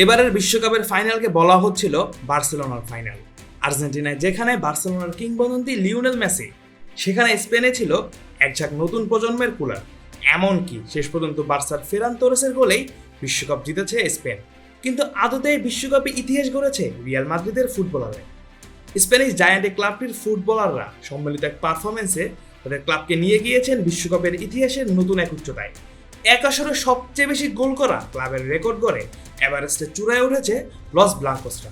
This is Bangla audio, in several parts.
এবারের বিশ্বকাপের ফাইনালকে বলা হচ্ছিল বার্সেলোনার ফাইনাল। আর্জেন্টিনায় যেখানে বার্সেলোনার কিংবদন্তি লিওনেল মেসি, সেখানে স্পেনে ছিল একঝাঁক নতুন প্রজন্মের কুলার। এমনকি শেষ পর্যন্ত বার্সার ফেরান তোরেসের গোলেই বিশ্বকাপ জিতেছে স্পেন। কিন্তু আদতে বিশ্বকাপে ইতিহাস গড়েছে রিয়াল মাদ্রিদের ফুটবলাররা। স্প্যানিশ জায়ান্ট ক্লাবটির ফুটবলাররা সম্মিলিত এক পারফরমেন্সে তাদের ক্লাবকে নিয়ে গিয়েছেন বিশ্বকাপের ইতিহাসের নতুন এক উচ্চতায়। এক আসরে সবচেয়ে বেশি গোল করা ক্লাবের রেকর্ড গড়ে এভারেস্টের চূড়ায় উঠেছে লস ব্লাঙ্কোসরা।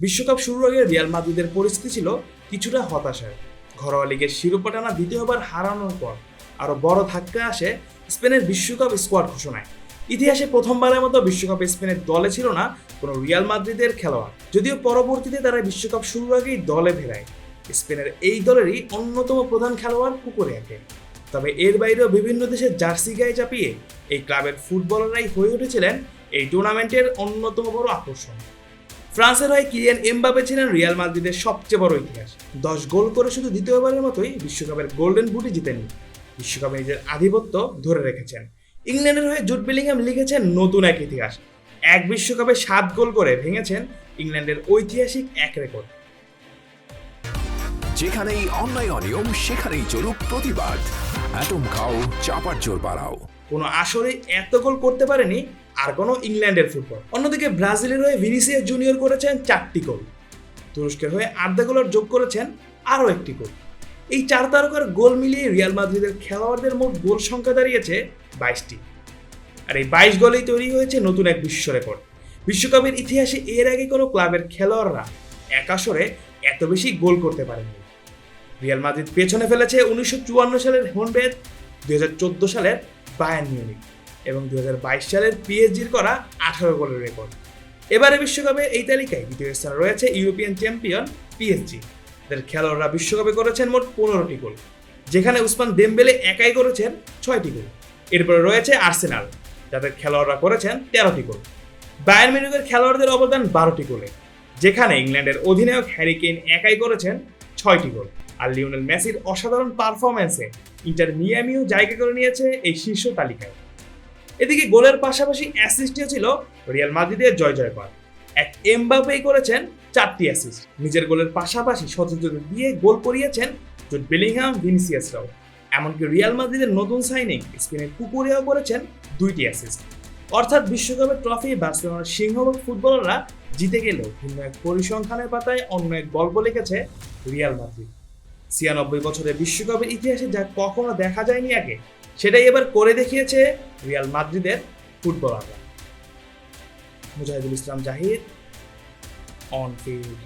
বিশ্বকাপ শুরুর আগে রিয়াল মাদ্রিদের পরিস্থিতি ছিল কিছুটা হতাশার। ঘরোয়া লিগের শিরোপা টানা দ্বিতীয়বার হারানোর পর আরও বড় ধাক্কা আসে স্পেনের বিশ্বকাপ স্কোয়াড ঘোষণায়। ইতিহাসে প্রথমবারের মতো বিশ্বকাপে স্পেনের দলে ছিল না কোনো রিয়াল মাদ্রিদের খেলোয়াড়, যদিও পরবর্তীতে তারা বিশ্বকাপ শুরুর আগেই দলে ফেরায়। স্পেনের এই দলেরই অন্যতম প্রধান খেলোয়াড় কুকুরেয়াকে। তবে এর বাইরেও বিভিন্ন দেশের জার্সি গায়ে চাপিয়ে এই ক্লাবের ফুটবলাররাই হয়ে উঠেছিলেন এই টুর্নামেন্টের অন্যতম বড় আকর্ষণ। ফ্রান্সের হয়ে কিলিয়ান এমবাপে ছিলেন রিয়াল মাদ্রিদের সবচেয়ে বড় ইতিহাস। 10 গোল করে শুধু দ্বিতীয়বারের মতোই বিশ্বকাপের গোল্ডেন বুটই জিতেননি, বিশ্বকাপে নিজের আধিপত্য ধরে রেখেছেন। ইংল্যান্ডের হয়ে জুড বেলিংহাম লিখেছেন নতুন এক ইতিহাস। এক বিশ্বকাপে 7 গোল করে ভেঙেছেন ইংল্যান্ডের ঐতিহাসিক এক রেকর্ড। যেখানেই অন্যায় অনিয়ম সেখানেই চলুক প্রতিবাদ। অ্যাটম খাও, চাপার জোর বাড়াও। কোনো আসরে এত গোল করতে পারেনি আর কোনো ইংল্যান্ডের ফুটবল। অন্যদিকে ব্রাজিলের হয়ে ভিনিসিয়াস জুনিয়র করেছেন 4টি গোল। তুরস্কের হয়ে আর্দা গোলার যোগ করেছেন আরও 1টি গোল। এই 4 তারকার গোল মিলিয়ে রিয়াল মাদ্রিদের খেলোয়াড়দের মোট গোল সংখ্যা দাঁড়িয়েছে 22টি। আর এই 22 গোলেই তৈরি হয়েছে নতুন এক বিশ্ব রেকর্ড। বিশ্বকাপের ইতিহাসে এর আগে কোনো ক্লাবের খেলোয়াড়রা এক আসরে এত বেশি গোল করতে পারেননি। রিয়াল মাদ্রিদ পেছনে ফেলেছে 1954 সালের হোনবেদ, 2014 সালের বায়ার্ন মিউনিখ এবং 2022 সালের পিএসজির করা 18 গোলের রেকর্ড। এবারে বিশ্বকাপে এই তালিকায় দ্বিতীয় স্থানে রয়েছে ইউরোপিয়ান চ্যাম্পিয়ন পিএসজি। তাদের খেলোয়াড়রা বিশ্বকাপে করেছেন মোট 15টি গোল, যেখানে উসমান দেমবেলে একাই করেছেন 6টি গোল। এরপরে রয়েছে আর্সেনাল, যাদের খেলোয়াড়রা করেছেন 13টি গোল। বায়ার্ন মিউনিখের খেলোয়াড়দের অবদান 12টি গোলে, যেখানে ইংল্যান্ডের অধিনায়ক হ্যারি কেইন একাই করেছেন 6টি গোল। আর লিওনেল মেসির অসাধারণ পারফরম্যান্সে ইন্টার মিয়ামিও জায়গা করে নিয়েছে এই শীর্ষ তালিকায়। এদিকে গোলের পাশাপাশি অ্যাসিস্টও ছিল রিয়াল মাদ্রিদের জয়। এক এমবাপেই করেছেন 4টি অ্যাসিস্ট। নিজের গোলের পাশাপাশি স্বতন্ত্র দিয়ে গোল করিয়েছেন জুড বেলিংহাম, ভিনিসিয়াসরাও। এমনকি রিয়াল মাদ্রিদের নতুন সাইনিং স্পেনের কুকুরেও করেছেন 2টি অ্যাসিস্ট। অর্থাৎ বিশ্বকাপের ট্রফি বার্সেলোনার সিংহভাগ ফুটবলাররা জিতে গেলেও ভিন্ন এক পরিসংখ্যানের পাতায় অন্য এক গল্প লিখেছে রিয়াল মাদ্রিদ। 96 বছরের বিশ্বকাপের ইতিহাসে যা কখনো দেখা যায়নি আগে, সেটাই এবার করে দেখিয়েছে রিয়াল মাদ্রিদের ফুটবলাররা। Mujahidul Islam Zahid, on field.